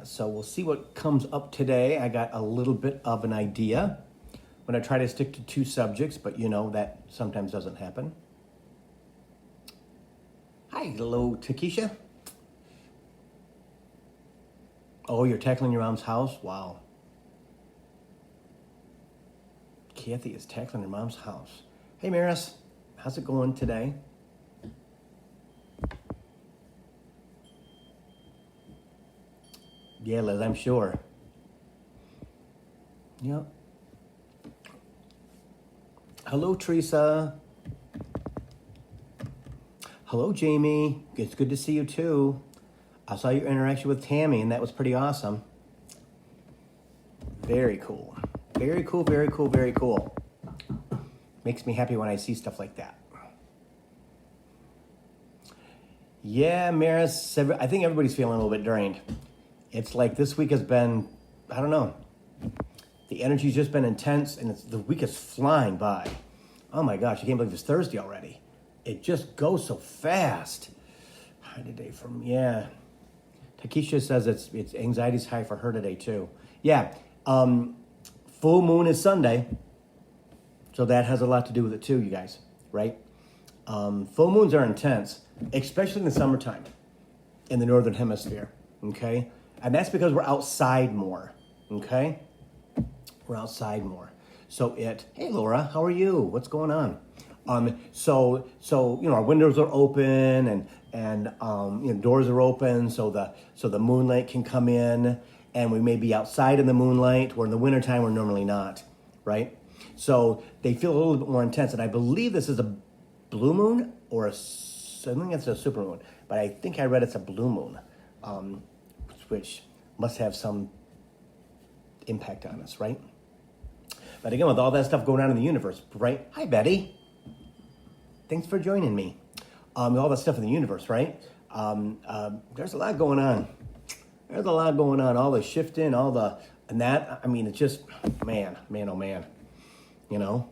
So we'll see what comes up today. I got a little bit of an idea. I'm going to try to stick to 2 subjects, but you know that sometimes doesn't happen. Hi, hello, Takesha. Oh, you're tackling your mom's house? Wow. Kathy is tackling her mom's house. Hey, Maris, how's it going today? Yeah, Liz, I'm sure. Yep. Hello, Teresa. Hello, Jamie. It's good to see you too. I saw your interaction with Tammy, and that was pretty awesome. Very cool. Very cool, very cool, very cool. Makes me happy when I see stuff like that. Yeah, Maris, I think everybody's feeling a little bit drained. It's like this week has been, I don't know. The energy's just been intense, and the week is flying by. Oh my gosh, I can't believe it's Thursday already. It just goes so fast. High today from, yeah. Takesha says it's anxiety's high for her today too. Yeah, full moon is Sunday. So that has a lot to do with it too, you guys, right? Full moons are intense, especially in the summertime in the Northern Hemisphere, okay? And that's because we're outside more, okay? We're outside more. So hey Laura, how are you? What's going on? So you know, our windows are open and you know, doors are open so the moonlight can come in, and we may be outside in the moonlight, where in the wintertime we're normally not, right? So they feel a little bit more intense, and I believe this is a blue moon or I think it's a super moon, but I think I read it's a blue moon, which must have some impact on us, right? But again, with all that stuff going on in the universe, right? Hi, Betty. Thanks for joining me. With all that stuff in the universe, right? There's a lot going on. There's a lot going on. All the shifting, and that, I mean, it's just, man, oh man. You know?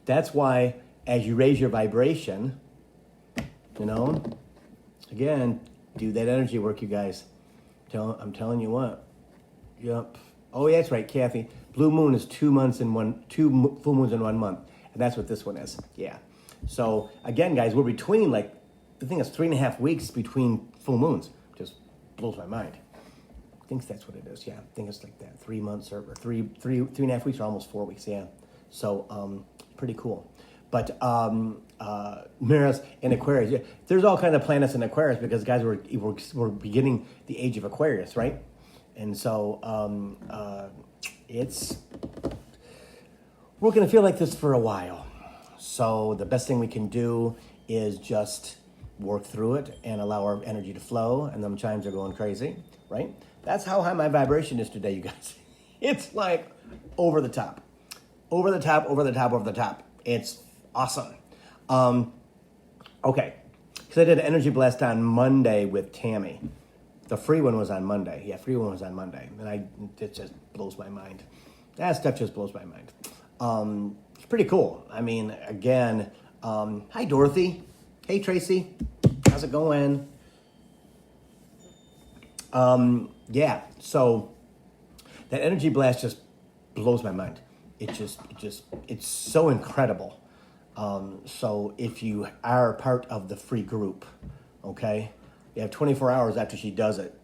That's why, as you raise your vibration, you know, again, do that energy work, you guys. I'm telling you what. Yep. Oh, yeah, that's right, Kathy. Blue moon is 2 full moons in 1 month. And that's what this one is. Yeah. So, again, guys, we're between, like, the thing is 3.5 weeks between full moons. Just blows my mind. I think that's what it is. Yeah, I think it's like that. 3 months or 3.5 weeks or almost 4 weeks. Yeah. So, pretty cool. But Maris in Aquarius, yeah, there's all kinds of planets in Aquarius because, guys, we're beginning the age of Aquarius, right? And so we're going to feel like this for a while. So the best thing we can do is just work through it and allow our energy to flow, and them chimes are going crazy, right? That's how high my vibration is today, you guys. It's like over the top. Over the top, over the top, over the top. It's awesome. Okay, because I did an energy blast on Monday with Tammy. The free one was on Monday. Yeah, free one was on Monday. And it just blows my mind. That stuff just blows my mind. It's pretty cool. I mean, again, hi, Dorothy. Hey, Tracy. How's it going? Yeah, so that energy blast just blows my mind. It's so incredible. So if you are part of the free group, okay, you have 24 hours after she does it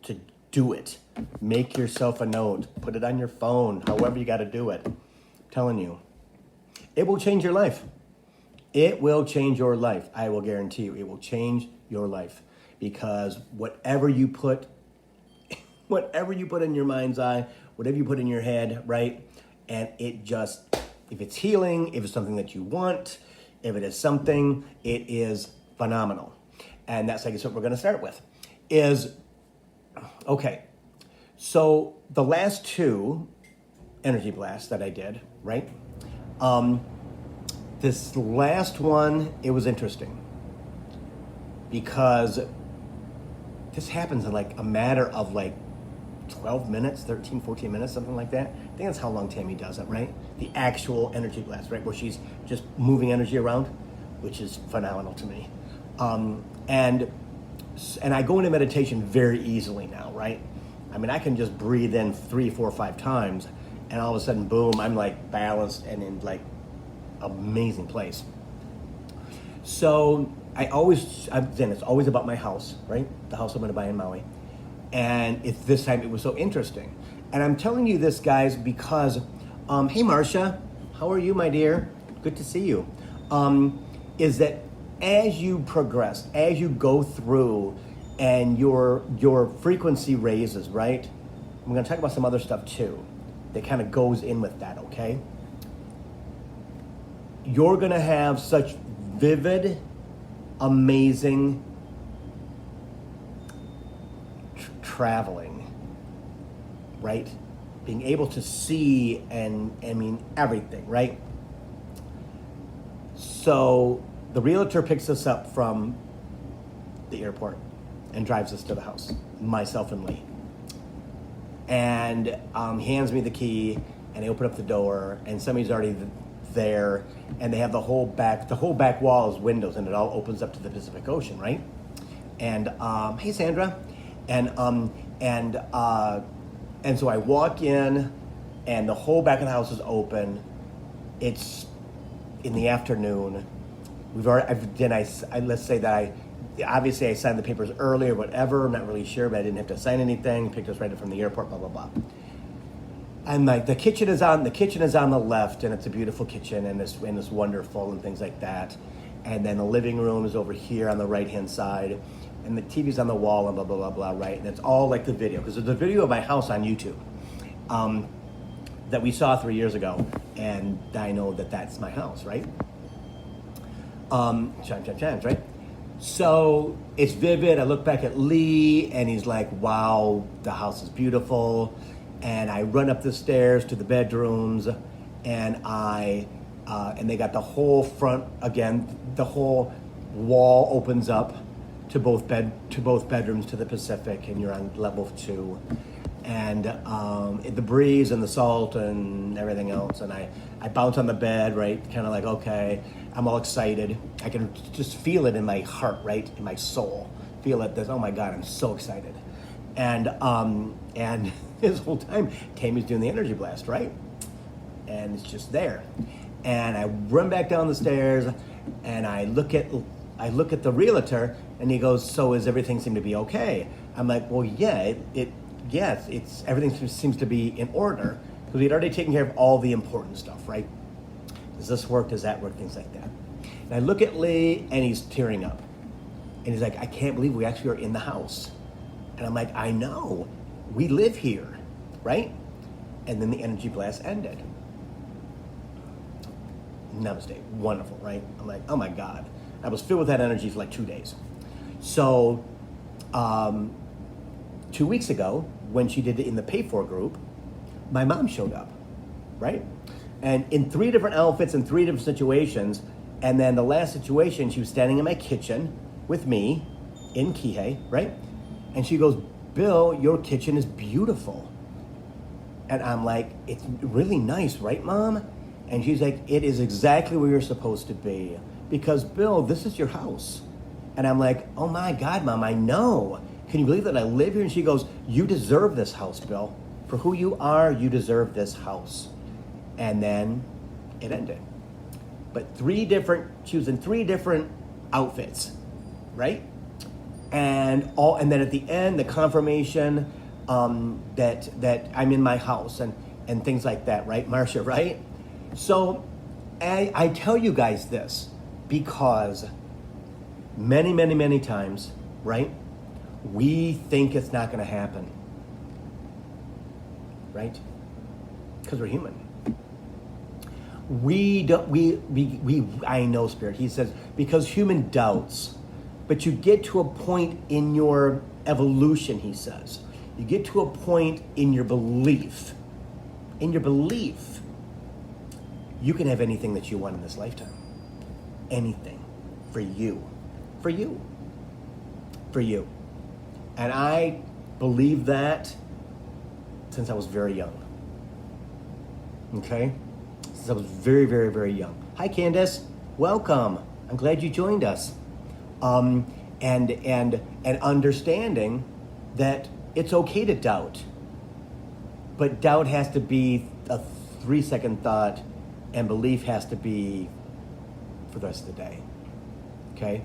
to do it. Make yourself a note. Put it on your phone, however you got to do it. I'm telling you, it will change your life. It will change your life. I will guarantee you, it will change your life. Because whatever you put in your mind's eye, whatever you put in your head, right? And it just, if it's healing, if it's something that you want, if it is something, it is phenomenal. And that's, I guess, what we're going to start with. Okay, so the last 2 energy blasts that I did, right? This last one, it was interesting. Because this happens in like a matter of like 12 minutes, 13, 14 minutes, something like that. I think that's how long Tammy does it, right? The actual energy blast, right? Where she's just moving energy around, which is phenomenal to me. And And I go into meditation very easily now, right? I mean, I can just breathe in 3, 4, 5 times, and all of a sudden, boom, I'm like balanced and in like amazing place. So it's always about my house, right? The house I'm going to buy in Maui. And this time it was so interesting. And I'm telling you this, guys, because, hey, Marcia, how are you, my dear? Good to see you. Is that as you progress, as you go through and your frequency raises, right? I'm going to talk about some other stuff too that kind of goes in with that, okay? You're going to have such vivid, amazing traveling, right? Being able to see and I mean everything, right? So the realtor picks us up from the airport and drives us to the house, myself and Lee. And hands me the key, and they open up the door, and somebody's already there, and they have the whole back wall is windows, and it all opens up to the Pacific Ocean, right? And hey, Sandra, and so I walk in, and the whole back of the house is open. It's in the afternoon. Let's say that obviously I signed the papers early or whatever. I'm not really sure, but I didn't have to sign anything. Picked us right up from the airport, blah blah blah. And like the kitchen is on the left, and it's a beautiful kitchen, and it's wonderful and things like that. And then the living room is over here on the right hand side, and the TV's on the wall and blah blah blah blah, right? And it's all like the video, because there's a video of my house on YouTube that we saw 3 years ago, and I know that that's my house, right? Chimes, right? So it's vivid. I look back at Lee, and he's like, wow, the house is beautiful. And I run up the stairs to the bedrooms, and and they got the whole front, again, the whole wall opens up to both bedrooms to the Pacific, and you're on level 2. And the breeze and the salt and everything else, and I bounce on the bed, right, kind of like, okay, I'm all excited. I can just feel it in my heart, right, in my soul. Feel it, oh my God, I'm so excited. And this whole time, Tammy's doing the energy blast, right? And it's just there. And I run back down the stairs, and I look at the realtor, and he goes, so is everything seem to be okay? I'm like, well, yeah, yes, it's everything seems to be in order, because we'd already taken care of all the important stuff, right? Does this work? Does that work? Things like that. And I look at Lee, and he's tearing up. And he's like, I can't believe we actually are in the house. And I'm like, I know. We live here, right? And then the energy blast ended. Namaste. Wonderful, right? I'm like, oh my God. I was filled with that energy for like 2 days. So 2 weeks ago, when she did it in the Pay For group, my mom showed up, right? And in 3 different outfits and 3 different situations. And then the last situation, she was standing in my kitchen with me in Kihei, right? And she goes, Bill, your kitchen is beautiful. And I'm like, it's really nice, right, Mom? And she's like, it is exactly where you're supposed to be. Because, Bill, this is your house. And I'm like, oh my God, Mom, I know. Can you believe that I live here? And she goes, you deserve this house, Bill. For who you are, you deserve this house. And then it ended. But she was in 3 different outfits, right? And then at the end, the confirmation that I'm in my house and things like that, right, Marcia, right? So I tell you guys this because many, many, many times, right, we think it's not going to happen, right? Because we're human. I know, Spirit, he says, because human doubts. But you get to a point in your evolution, he says. You get to a point in your belief. In your belief, you can have anything that you want in this lifetime. Anything. For you. For you. For you. And I believe that since I was very young. Okay? Since I was very, very, very young. Hi, Candace. Welcome. I'm glad you joined us. and understanding that it's okay to doubt, but doubt has to be a 3-second thought, and belief has to be for the rest of the day. Okay?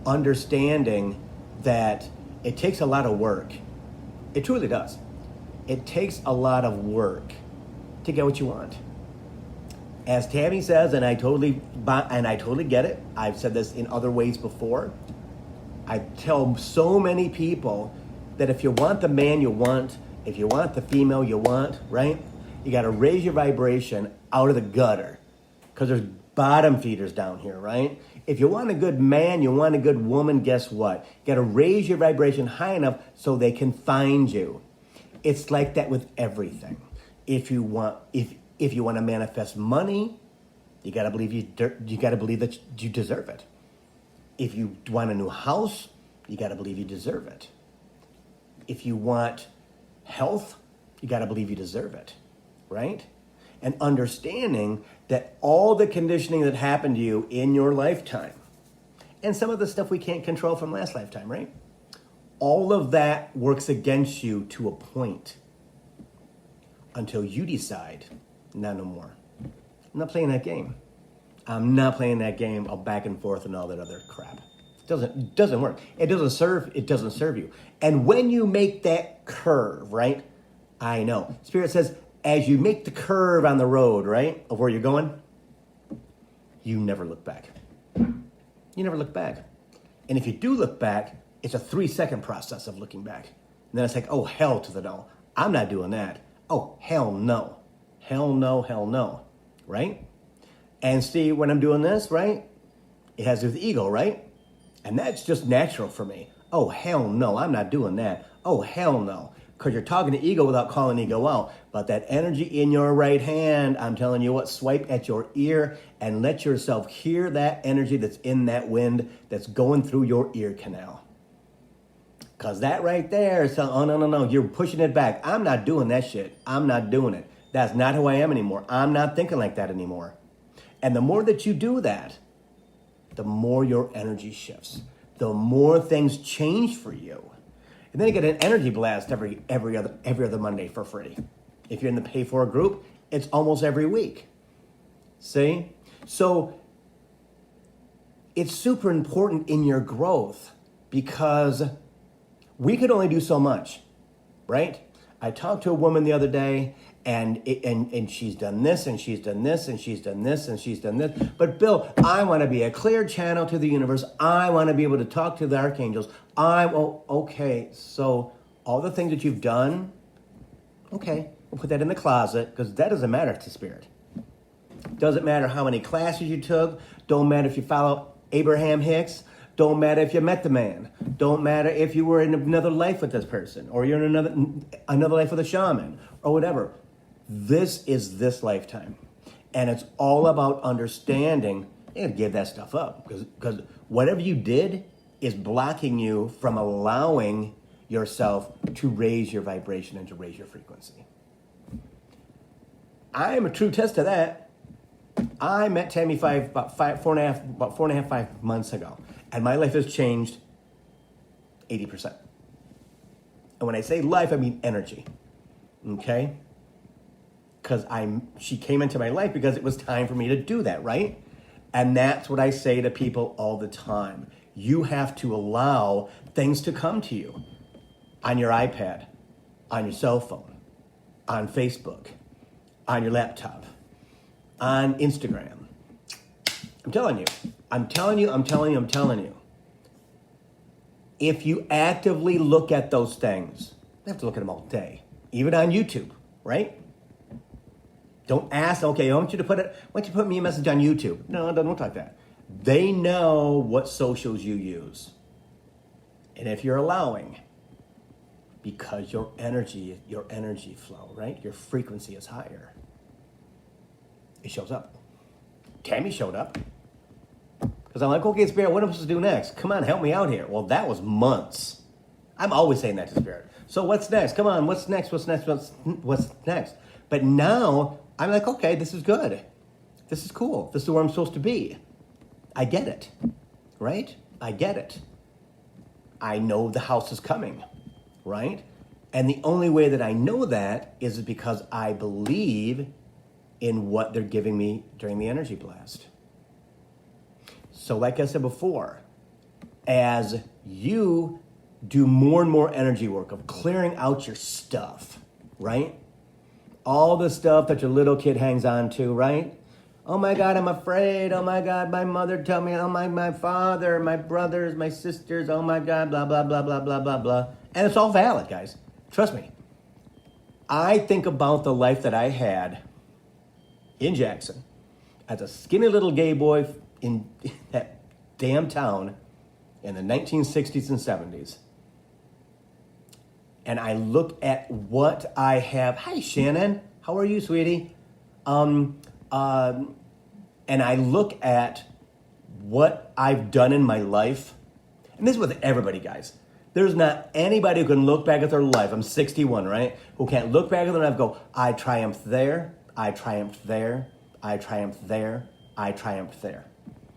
Understanding that it takes a lot of work. It truly does. It takes a lot of work to get what you want. As Tammy says, and I totally get it. I've said this in other ways before. I tell so many people that if you want the man you want, if you want the female you want, right? You got to raise your vibration out of the gutter, because there's bottom feeders down here, right? If you want a good man, you want a good woman, guess what? You got to raise your vibration high enough so they can find you. It's like that with everything. If you want to manifest money, you got to believe that you deserve it. If you want a new house, you got to believe you deserve it. If you want health, you got to believe you deserve it, right? And understanding that all the conditioning that happened to you in your lifetime, and some of the stuff we can't control from last lifetime, right? All of that works against you to a point until you decide, no more. I'm not playing that game. I'm not playing that game of back and forth and all that other crap. It doesn't work. It doesn't serve you. And when you make that curve, right? I know. Spirit says, as you make the curve on the road, right, of where you're going, you never look back. You never look back. And if you do look back, it's a 3-second process of looking back. And then it's like, oh, hell to the no. I'm not doing that. Oh, hell no. Hell no, hell no. Right? And see, when I'm doing this, right, it has to do with ego, right? And that's just natural for me. Oh, hell no, I'm not doing that. Oh, hell no. Because you're talking to ego without calling ego out. But that energy in your right hand, I'm telling you what, swipe at your ear and let yourself hear that energy that's in that wind that's going through your ear canal. Because that right there is, oh, no, you're pushing it back. I'm not doing that shit. I'm not doing it. That's not who I am anymore. I'm not thinking like that anymore. And the more that you do that, the more your energy shifts. The more things change for you. And then you get an energy blast every other Monday for free. If you're in the pay for group, it's almost every week. See? So it's super important in your growth because we could only do so much, right? I talked to a woman the other day, and she's done this, and she's done this, and she's done this, and she's done this. But Bill, I want to be a clear channel to the universe. I want to be able to talk to the archangels. Okay, so all the things that you've done, okay, we'll put that in the closet, because that doesn't matter to Spirit. Doesn't matter how many classes you took. Don't matter if you follow Abraham Hicks. Don't matter if you met the man. Don't matter if you were in another life with this person, or you're in another life with a shaman, or whatever. This is this lifetime. And it's all about understanding, you gotta give that stuff up. Because whatever you did is blocking you from allowing yourself to raise your vibration and to raise your frequency. I am a true test of that. I met Tammy about 5 months ago. And my life has changed 80%. And when I say life, I mean energy. Okay? Because she came into my life because it was time for me to do that, right? And that's what I say to people all the time. You have to allow things to come to you on your iPad, on your cell phone, on Facebook, on your laptop, on Instagram. I'm telling you. If you actively look at those things, you have to look at them all day, even on YouTube, right? Don't ask, okay, I want you to put me a message on YouTube. No, it doesn't look like that. They know what socials you use. And if you're allowing, because your energy flow, right? Your frequency is higher. It shows up. Tammy showed up. Because I'm like, okay, Spirit, what am I supposed to do next? Come on, help me out here. Well, that was months. I'm always saying that to Spirit. So what's next? Come on, what's next? What's next? But now, I'm like, okay, this is good. This is cool. This is where I'm supposed to be. I get it, right? I get it. I know the house is coming, right? And the only way that I know that is because I believe in what they're giving me during the energy blast. So like I said before, as you do more and more energy work of clearing out your stuff, right? All the stuff that your little kid hangs on to, right? Oh my God, I'm afraid. Oh my God, my mother told me. Oh my father, my brothers, my sisters. Oh my God, blah, blah, blah, blah, blah, blah, blah. And it's all valid, guys. Trust me. I think about the life that I had in Jackson as a skinny little gay boy in that damn town in the 1960s and 70s. And I look at what I have. Hi, Shannon. How are you, sweetie? And I look at what I've done in my life. And this is with everybody, guys. There's not anybody who can look back at their life. I'm 61, right? Who can't look back at their life and go, I triumphed there. I triumphed there. I triumphed there. I triumphed there.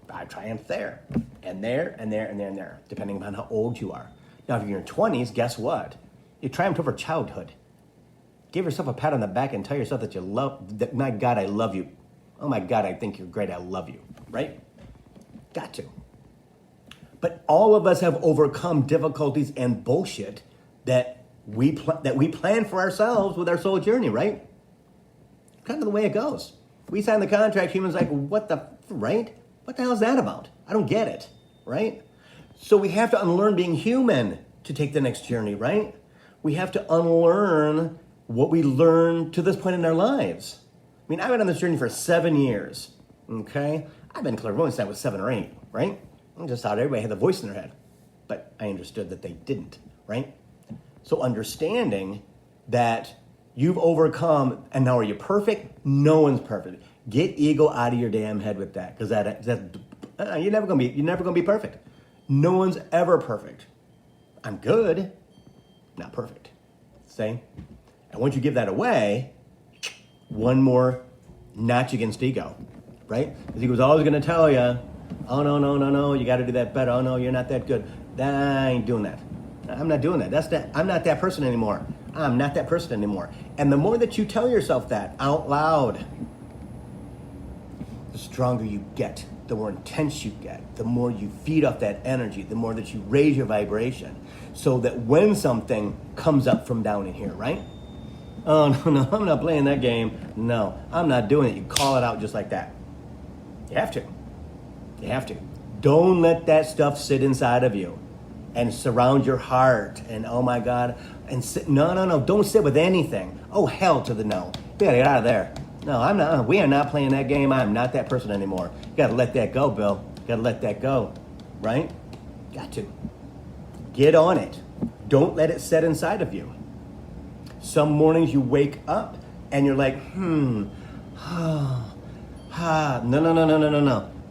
I triumphed there. And there, and there, and there, and there. Depending upon how old you are. Now, if you're in your 20s, guess what? You triumphed over childhood. Give yourself a pat on the back and tell yourself that you love, that my God, I love you. Oh my God, I think you're great. I love you, right? Got to. But all of us have overcome difficulties and bullshit that we plan for ourselves with our soul journey, right? Kind of the way it goes. We sign the contract, humans like, what the, right? What the hell is that about? I don't get it, right? So we have to unlearn being human to take the next journey, right? We have to unlearn what we learned to this point in our lives. I mean, I've been on this journey for 7 years, okay? I've been clairvoyant since I was 7 or 8, right? I just thought everybody had a voice in their head, but I understood that they didn't, right? So understanding that you've overcome, and now are you perfect? No one's perfect. Get ego out of your damn head with that, because you're never gonna be perfect. No one's ever perfect. I'm good, not perfect. See? And once you give that away, one more notch against ego, right? Because ego's always going to tell you, oh, no, you got to do that better. Oh, no, you're not that good. I ain't doing that. I'm not doing that. I'm not that person anymore. I'm not that person anymore. And the more that you tell yourself that out loud, the stronger you get, the more intense you get, the more you feed off that energy, the more that you raise your vibration, so that when something comes up from down in here, right? Oh, no, I'm not playing that game. No, I'm not doing it. You call it out just like that. You have to. You have to. Don't let that stuff sit inside of you and surround your heart. And oh my God. And sit, no. Don't sit with anything. Oh, hell to the no. You gotta get out of there. No, I'm not. We are not playing that game. I'm not that person anymore. You gotta let that go, Bill. You gotta let that go. Right? Got to. Get on it. Don't let it set inside of you. Some mornings you wake up and you're like, no.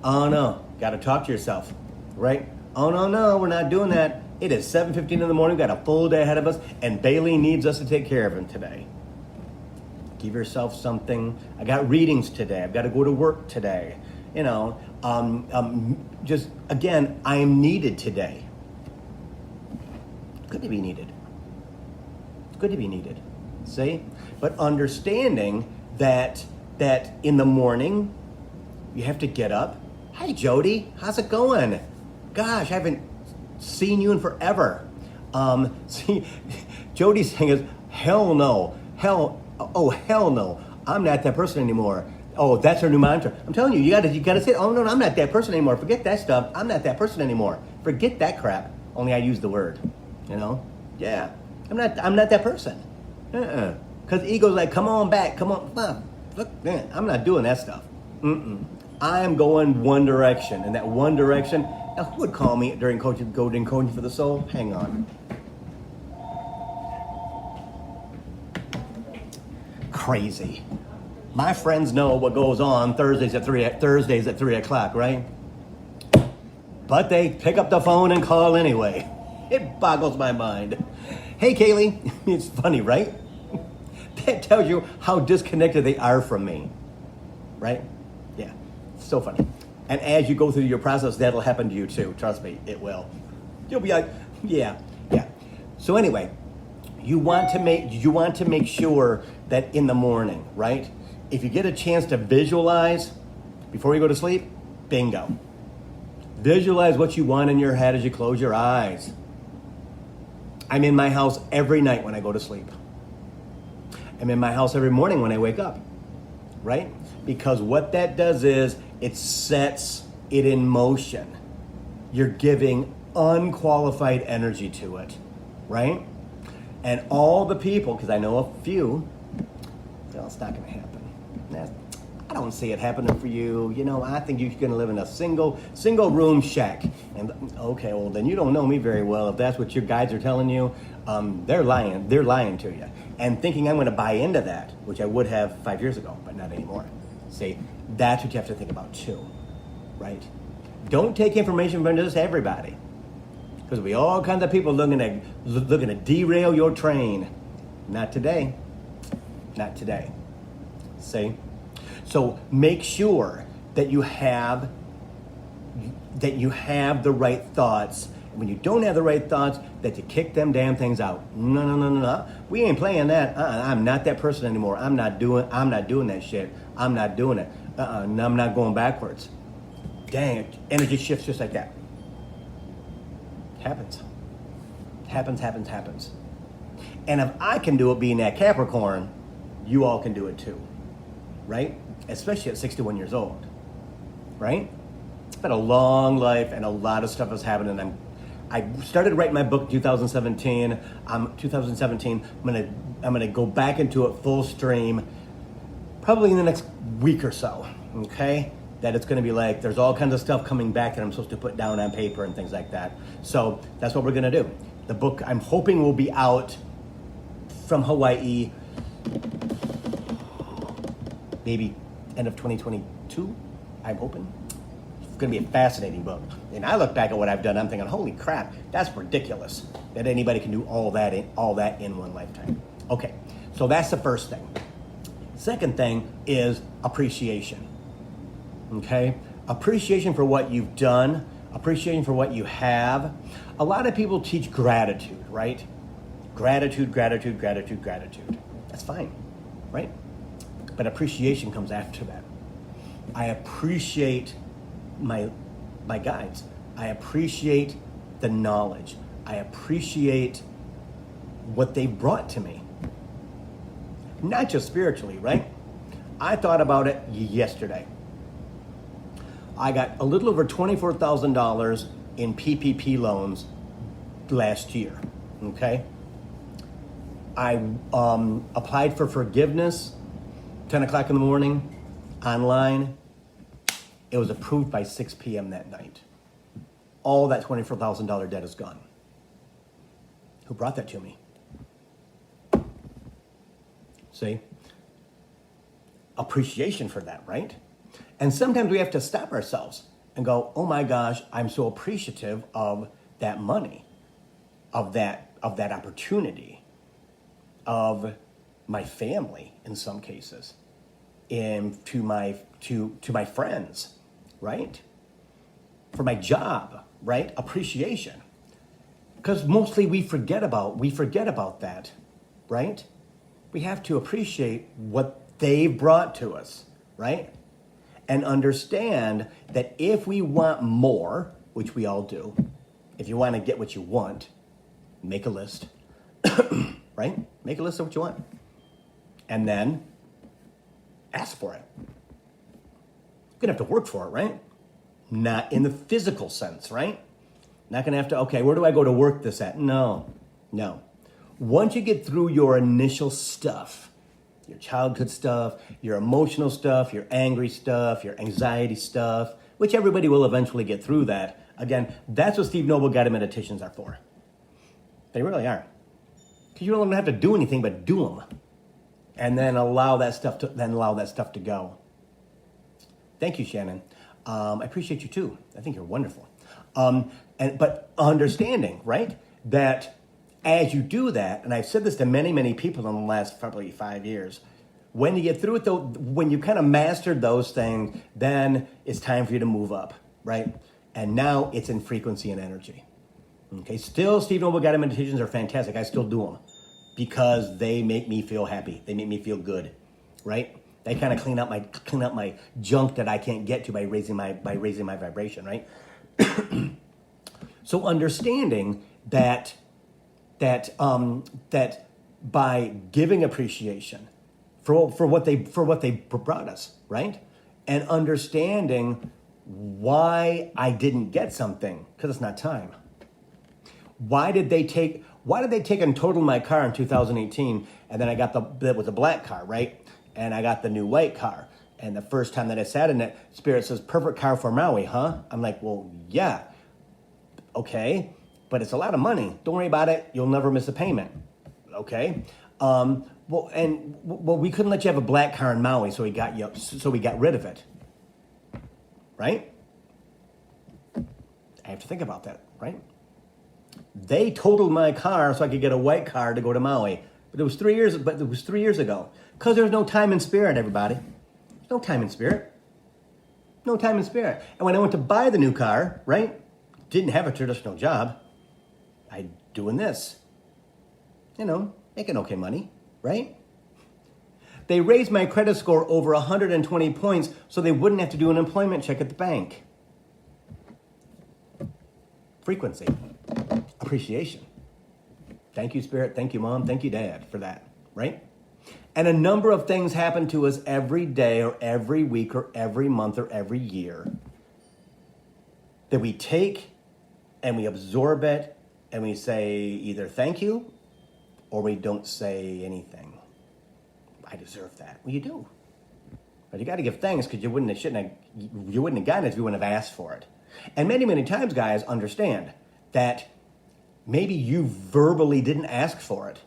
Oh no, gotta talk to yourself, right? Oh no, we're not doing that. It is 7:15 in the morning, we've got a full day ahead of us, and Bailey needs us to take care of him today. Give yourself something. I got readings today, I've got to go to work today. You know, just, again, I am needed today. Good to be needed. Good to be needed, see? But understanding that in the morning, you have to get up. Hi, Jody, how's it going? Gosh, I haven't seen you in forever. See, Jody's saying is, hell no, hell no, I'm not that person anymore. Oh, that's her new mantra. I'm telling you, you gotta say, oh no, I'm not that person anymore. Forget that stuff. I'm not that person anymore. Forget that crap. Only I use the word, you know? Yeah. I'm not that person. Because ego's like, come on back, come on. Look, man, I'm not doing that stuff. I am going one direction. And that one direction, now who would call me during coaching for the soul? Hang on. Crazy. My friends know what goes on Thursdays at 3 o'clock, right? But they pick up the phone and call anyway. It boggles my mind. Hey, Kaylee. It's funny, right? That tells you how disconnected they are from me, right? Yeah, it's so funny. And as you go through your process, that'll happen to you too. Trust me, it will. You'll be like, Yeah, yeah. So anyway, you want to make sure that in the morning, right? If you get a chance to visualize before you go to sleep, bingo. Visualize what you want in your head as you close your eyes. I'm in my house every night when I go to sleep. I'm in my house every morning when I wake up, right? Because what that does is it sets it in motion. You're giving unqualified energy to it, right? And all the people, because I know a few, well, it's not going to happen. I don't see it happening for you. You know, I think you're going to live in a single room shack. And okay, well then you don't know me very well. If that's what your guides are telling you, they're lying. They're lying to you. And thinking I'm going to buy into that, which I would have 5 years ago, but not anymore. See, that's what you have to think about too, right? Don't take information from just everybody, because we all kinds of people looking to derail your train. Not today. Not today. See? So make sure that you have the right thoughts. And when you don't have the right thoughts, that you kick them damn things out. No. We ain't playing that. I'm not that person anymore. I'm not doing that shit. I'm not doing it. And I'm not going backwards. Dang it. Energy shifts just like that. Happens. And if I can do it being that Capricorn, you all can do it too. Right? Especially at 61 years old, right? It's been a long life and a lot of stuff has happened. And I started writing my book in 2017. I'm gonna go back into it full stream, probably in the next week or so. Okay, that it's gonna be like there's all kinds of stuff coming back that I'm supposed to put down on paper and things like that. So that's what we're gonna do. The book I'm hoping will be out from Hawaii, maybe end of 2022, I'm hoping. It's gonna be a fascinating book. And I look back at what I've done, I'm thinking, holy crap, that's ridiculous that anybody can do all that in one lifetime. Okay, so that's the first thing. Second thing is appreciation, okay? Appreciation for what you've done, appreciation for what you have. A lot of people teach gratitude, right? Gratitude. That's fine, right? But appreciation comes after that. I appreciate my guides. I appreciate the knowledge. I appreciate what they brought to me. Not just spiritually, right? I thought about it yesterday. I got a little over $24,000 in PPP loans last year, okay? I applied for forgiveness 10 o'clock in the morning, online. It was approved by 6 p.m. that night. All that $24,000 debt is gone. Who brought that to me? See? Appreciation for that, right? And sometimes we have to stop ourselves and go, oh my gosh, I'm so appreciative of that money, of that opportunity, of my family in some cases, and to my friends, right? For my job, right? Appreciation. Because mostly we forget about that, right? We have to appreciate what they've brought to us, right? And understand that if we want more, which we all do, if you want to get what you want, make a list, right? Make a list of what you want. And then ask for it. You're gonna have to work for it, right? Not in the physical sense, right? Not gonna have to, okay, where do I go to work this at? No. Once you get through your initial stuff, your childhood stuff, your emotional stuff, your angry stuff, your anxiety stuff, which everybody will eventually get through that. Again, that's what Steve Noble guided meditations are for. They really are. Because you don't have to do anything but do them. And then allow that stuff to go. Thank you, Shannon. I appreciate you too. I think you're wonderful. But understanding, right, that as you do that, and I've said this to many, many people in the last probably 5 years, when you get through it, though, when you kind of mastered those things, then it's time for you to move up, right? And now it's in frequency and energy. Okay, still Steve Noble guided meditations are fantastic. I still do them because they make me feel happy. They make me feel good, right? They kind of clean up my junk that I can't get to by raising my vibration, right? So understanding that by giving appreciation for what they brought us, right? And understanding why I didn't get something, because it's not time. Why did they take and total my car in 2018, and then I got that was a black car, right? And I got the new white car. And the first time that I sat in it, Spirit says, perfect car for Maui, huh? I'm like, well, yeah. Okay, but it's a lot of money. Don't worry about it. You'll never miss a payment. Okay. We couldn't let you have a black car in Maui, so we got rid of it. Right? I have to think about that, right? They totaled my car so I could get a white car to go to Maui. But it was 3 years ago. Because there's no time in spirit, everybody. There's no time in spirit. No time in spirit. And when I went to buy the new car, right? Didn't have a traditional job. I doing this. Making okay money, right? They raised my credit score over 120 points so they wouldn't have to do an employment check at the bank. Frequency. Appreciation. Thank you, Spirit. Thank you, Mom. Thank you, Dad, for that, right? And a number of things happen to us every day or every week or every month or every year that we take and we absorb it and we say either thank you or we don't say anything. I deserve that. Well, you do. But you got to give thanks because you wouldn't have gotten it if you wouldn't have asked for it. And many, many times, guys, understand that maybe you verbally didn't ask for it,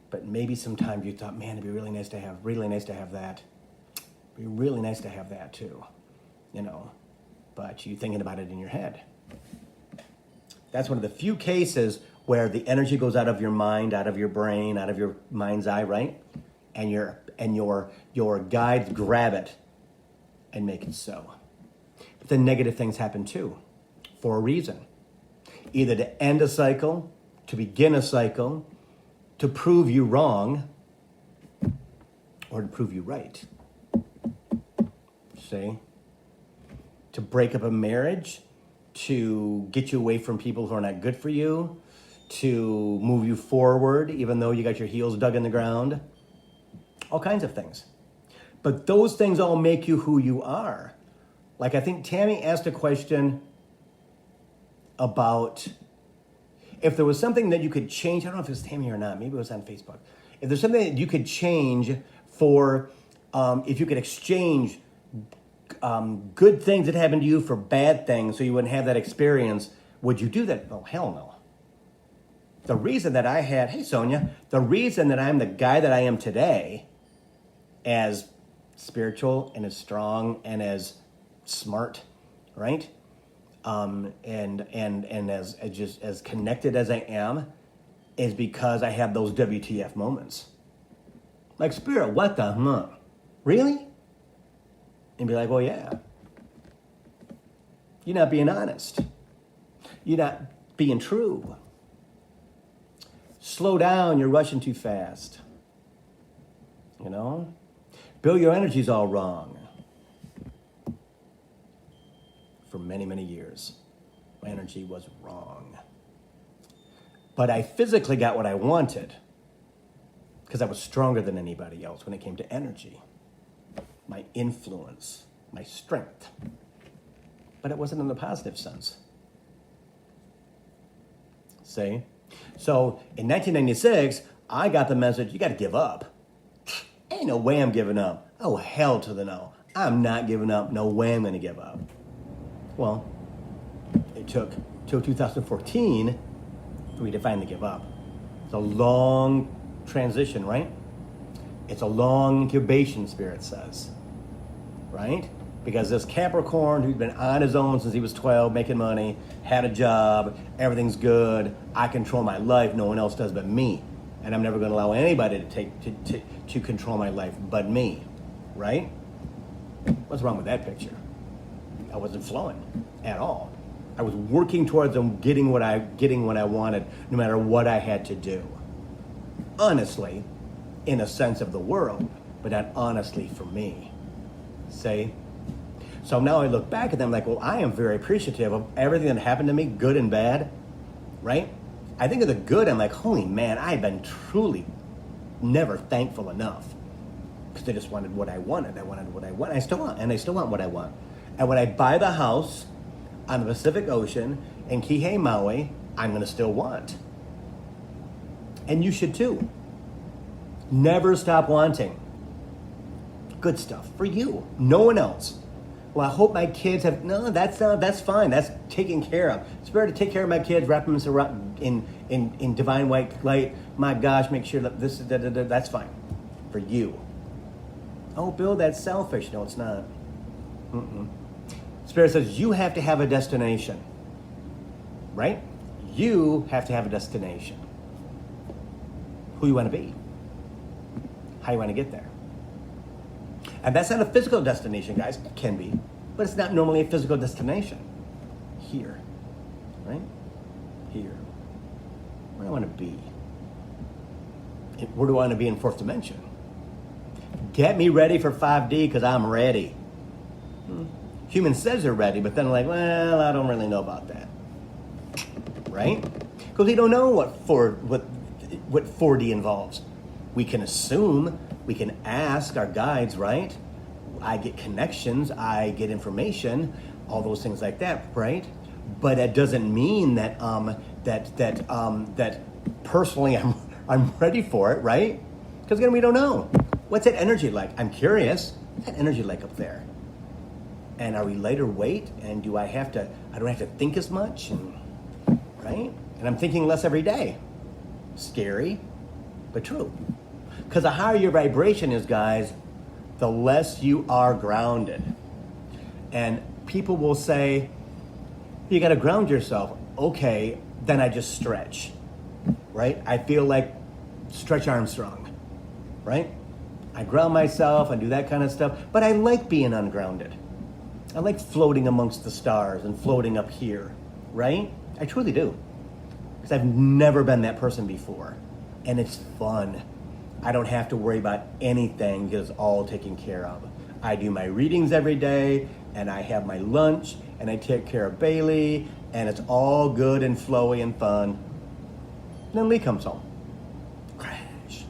but maybe sometimes you thought, man, it'd be really nice to have that. It'd be really nice to have that too, but you're thinking about it in your head. That's one of the few cases where the energy goes out of your mind, out of your brain, out of your mind's eye, right? And your guides grab it and make it so. But then negative things happen too, for a reason. Either to end a cycle, to begin a cycle, to prove you wrong, or to prove you right. See? To break up a marriage, to get you away from people who are not good for you, to move you forward, even though you got your heels dug in the ground. All kinds of things. But those things all make you who you are. Like I think Tammy asked a question about if there was something that you could change. I don't know if it was Tammy or not. Maybe it was on Facebook. If there's something that you could change for, if you could exchange good things that happened to you for bad things so you wouldn't have that experience, would you do that? Oh, hell no. The reason that hey Sonia, the reason that I'm the guy that I am today, as spiritual and as strong and as smart, right? And as connected as I am, is because I have those WTF moments. Like, Spirit, what the really? And be like, well, yeah. You're not being honest. You're not being true. Slow down, you're rushing too fast. Bill, your energy's all wrong. For many, many years, my energy was wrong. But I physically got what I wanted because I was stronger than anybody else when it came to energy, my influence, my strength. But it wasn't in the positive sense. See? So in 1996, I got the message, you got to give up. Ain't no way I'm giving up. Oh, hell to the no. I'm not giving up. No way I'm going to give up. Well, it took till 2014 for me to finally give up. It's a long transition, right? It's a long incubation, Spirit says, right? Because this Capricorn who's been on his own since he was 12, making money, had a job, everything's good, I control my life, no one else does but me. And I'm never going to allow anybody to control my life but me, right? What's wrong with that picture? I wasn't flowing at all. I was working towards them getting what I wanted, no matter what I had to do. Honestly, in a sense of the world, but not honestly for me. See? So now I look back at them like, well, I am very appreciative of everything that happened to me, good and bad, right? I think of the good, I'm like, holy man, I've been truly never thankful enough. Because I just wanted what I wanted. I wanted what I want. I still want, and I still want what I want. And when I buy the house on the Pacific Ocean in Kihei, Maui, I'm going to still want. And you should too. Never stop wanting. Good stuff for you, no one else. Well, I hope my kids have, no, that's fine. That's taken care of. It's better to take care of my kids, wrap them in divine white light. My gosh, make sure that this is, that's fine for you. Oh, Bill, that's selfish. No, it's not. Spirit says you have to have a destination, right? You have to have a destination. Who you want to be, how you want to get there. And that's not a physical destination, guys. It can be, but it's not normally a physical destination. Here, right? Here. Where do I want to be? Where do I want to be in fourth dimension? Get me ready for 5D because I'm ready. Human says they're ready, but then like, well, I don't really know about that. Right? Because we don't know what 4D involves. We can assume, we can ask our guides, right? I get connections, I get information, all those things like that, right? But it doesn't mean that that personally I'm ready for it, right? Because again, we don't know. What's that energy like? I'm curious. What's that energy like up there? And are we lighter weight? And I don't have to think as much, and, right? And I'm thinking less every day. Scary, but true. Because the higher your vibration is, guys, the less you are grounded. And people will say, you got to ground yourself. Okay, then I just stretch, right? I feel like Stretch Armstrong, right? I ground myself, I do that kind of stuff, but I like being ungrounded. I like floating amongst the stars and floating up here, right? I truly do. Because I've never been that person before. And it's fun. I don't have to worry about anything because it's all taken care of. I do my readings every day, and I have my lunch, and I take care of Bailey, and it's all good and flowy and fun. And then Lee comes home. Crash.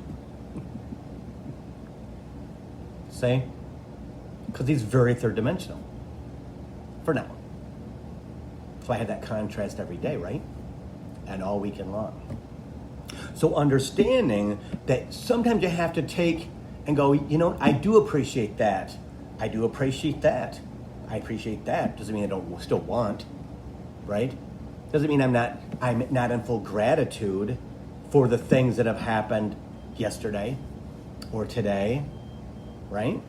See? Because he's very third dimensional. For now. So I have that contrast every day, right? And all weekend long. So understanding that sometimes you have to take and go, you know, I do appreciate that. I do appreciate that. I appreciate that. Doesn't mean I don't still want, right? Doesn't mean I'm not in full gratitude for the things that have happened yesterday or today, right?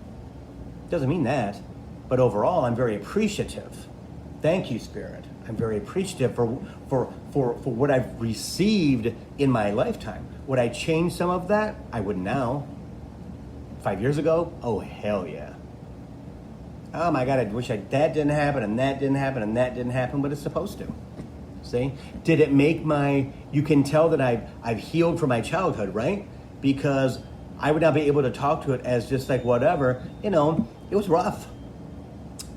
Doesn't mean that. But overall, I'm very appreciative. Thank you, Spirit. I'm very appreciative for what I've received in my lifetime. Would I change some of that? I would now. 5 years ago? Oh, hell yeah. Oh my God, I wish that didn't happen, and that didn't happen, and that didn't happen, but it's supposed to. See? Did it make you can tell that I've healed from my childhood, right? Because I would not be able to talk to it as just like whatever. You know, it was rough.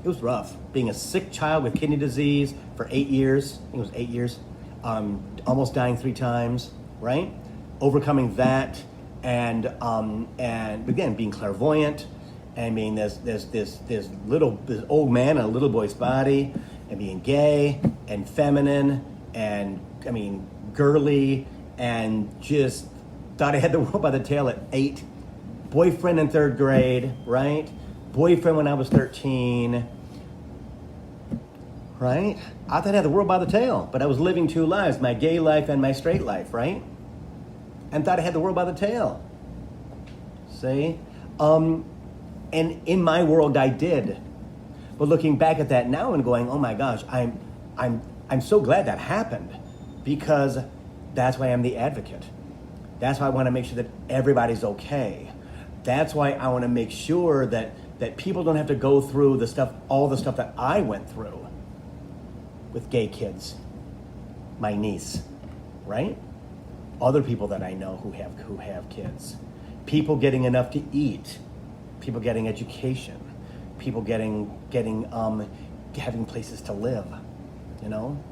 It was rough. Being a sick child with kidney disease for 8 years. I think it was 8 years. Almost dying 3 times, right? Overcoming that, and again, being clairvoyant, and being this old man in a little boy's body, and being gay and feminine, and I mean girly, and just thought I had the world by the tail at 8. Boyfriend in 3rd grade, right? Boyfriend when I was 13, right? I thought I had the world by the tail, but I was living 2 lives, my gay life and my straight life, right? And thought I had the world by the tail. See? And in my world I did. But looking back at that now and going, oh my gosh, I'm so glad that happened, because that's why I'm the advocate. That's why I want to make sure that everybody's okay. That's why I want to make sure that people don't have to go through all the stuff that I went through. with gay kids, my niece, right? Other people that I know who have kids, people getting enough to eat, people getting education, people having places to live, you know?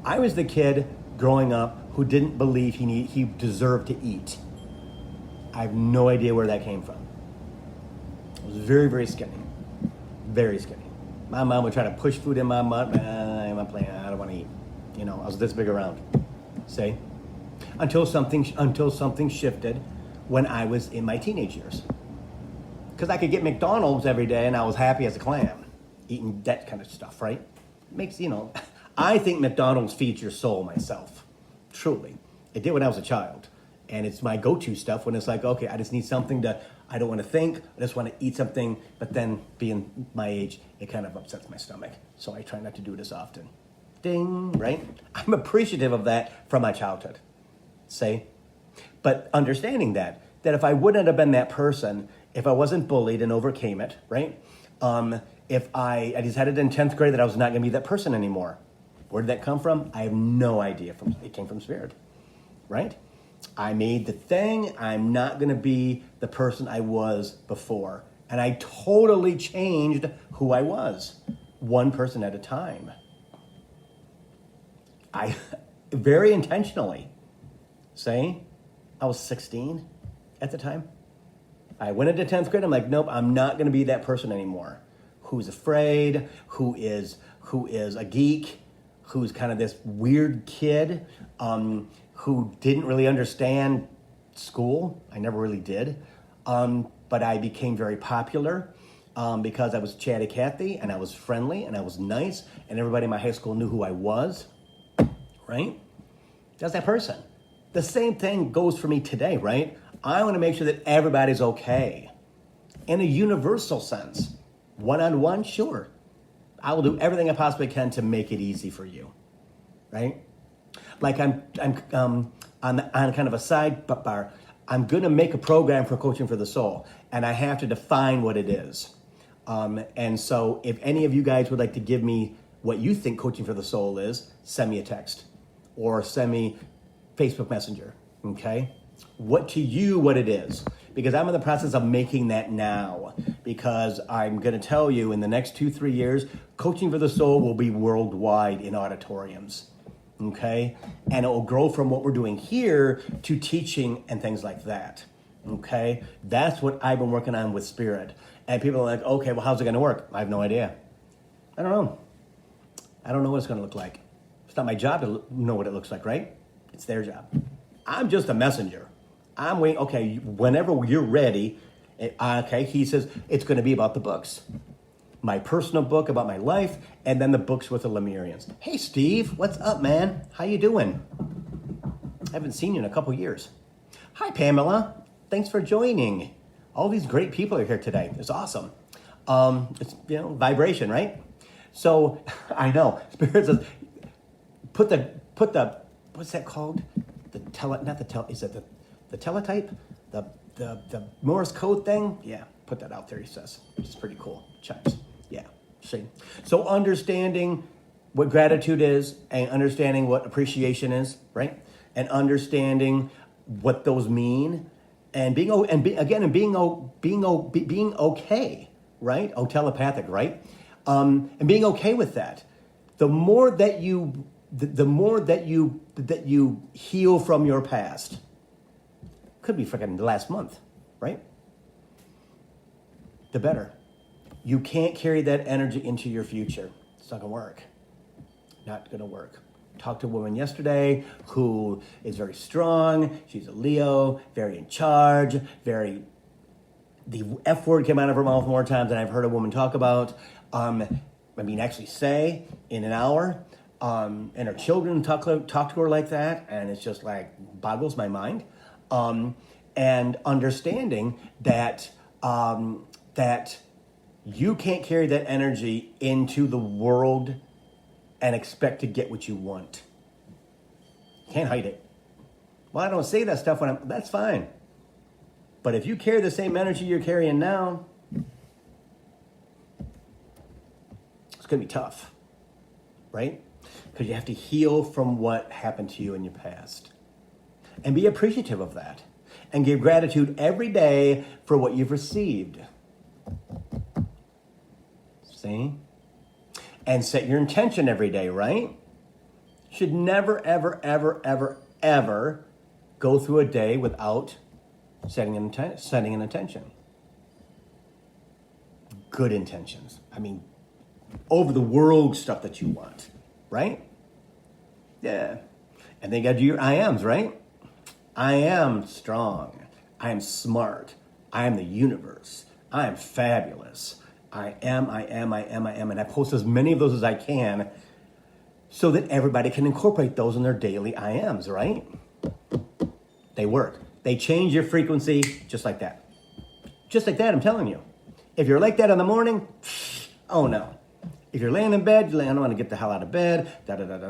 I was the kid growing up who didn't believe he deserved to eat. I have no idea where that came from. I was very, very skinny. Very skinny. My mom would try to push food in my mouth. I'm not playing. I don't want to eat. You know, I was this big around. See? Until something shifted when I was in my teenage years. Because I could get McDonald's every day and I was happy as a clam. Eating that kind of stuff, right? Makes, you know, I think McDonald's feeds your soul myself. Truly. It did when I was a child. And it's my go-to stuff when it's like, okay, I just need something I don't want to think, I just want to eat something, but then being my age, it kind of upsets my stomach. So I try not to do it as often. Ding, right? I'm appreciative of that from my childhood, say. But understanding that if I wouldn't have been that person, if I wasn't bullied and overcame it, right? If I decided in 10th grade that I was not going to be that person anymore. Where did that come from? I have no idea. It came from Spirit, right? I made the thing. I'm not going to be the person I was before. And I totally changed who I was, one person at a time. I very intentionally say I was 16 at the time. I went into 10th grade. I'm like, nope, I'm not going to be that person anymore. Who's afraid, who is a geek, who's kind of this weird kid, who didn't really understand school. I never really did. But I became very popular because I was chatty Cathy and I was friendly and I was nice and everybody in my high school knew who I was, right? That's that person. The same thing goes for me today, right? I want to make sure that everybody's okay. In a universal sense. One-on-one, sure. I will do everything I possibly can to make it easy for you, right? Like I'm on kind of a sidebar. I'm going to make a program for Coaching for the Soul, and I have to define what it is. And so if any of you guys would like to give me what you think Coaching for the Soul is, send me a text or send me Facebook Messenger, okay? What it is. Because I'm in the process of making that now. Because I'm going to tell you in the next 2-3 years, Coaching for the Soul will be worldwide in auditoriums. Okay? And it will grow from what we're doing here to teaching and things like that. Okay? That's what I've been working on with Spirit. And people are like, okay, well, how's it going to work? I have no idea. I don't know. I don't know what it's going to look like. It's not my job to know what it looks like, right? It's their job. I'm just a messenger. I'm waiting, okay, whenever you're ready, okay, he says it's going to be about the books. My personal book about my life, and then the books with the Lemurians. Hey, Steve, what's up, man? How you doing? I haven't seen you in a couple years. Hi, Pamela. Thanks for joining. All these great people are here today. It's awesome. It's, vibration, right? So, I know. Spirit says, put the, what's that called? Is it the teletype? The Morse code thing? Yeah, put that out there, he says, which is pretty cool. Chimes. Yeah, see. So understanding what gratitude is and understanding what appreciation is, right? And understanding what those mean and being okay, right? Oh, telepathic, right? And being okay with that. The more that you heal from your past, could be freaking the last month, right? The better. You can't carry that energy into your future. It's not gonna work. Not gonna work. Talked to a woman yesterday who is very strong. She's a Leo, very in charge, the F word came out of her mouth more times than I've heard a woman talk about. Actually say in an hour. And her children talk to her like that, and it's just like boggles my mind. And understanding that you can't carry that energy into the world and expect to get what you want. Can't hide it. Well, I don't say that stuff that's fine. But if you carry the same energy you're carrying now, it's gonna be tough. right? Because you have to heal from what happened to you in your past. And be appreciative of that. And give gratitude every day for what you've received. See? And set your intention every day, right? Should never, ever, ever, ever, ever go through a day without setting an intention. Good intentions. I mean, over the world stuff that you want, right? Yeah. And then you got to do your I ams, right? I am strong. I am smart. I am the universe. I am fabulous. I am. And I post as many of those as I can so that everybody can incorporate those in their daily I ams, right? They work. They change your frequency just like that. Just like that, I'm telling you. If you're like that in the morning, oh no. If you're laying in bed, I don't want to get the hell out of bed,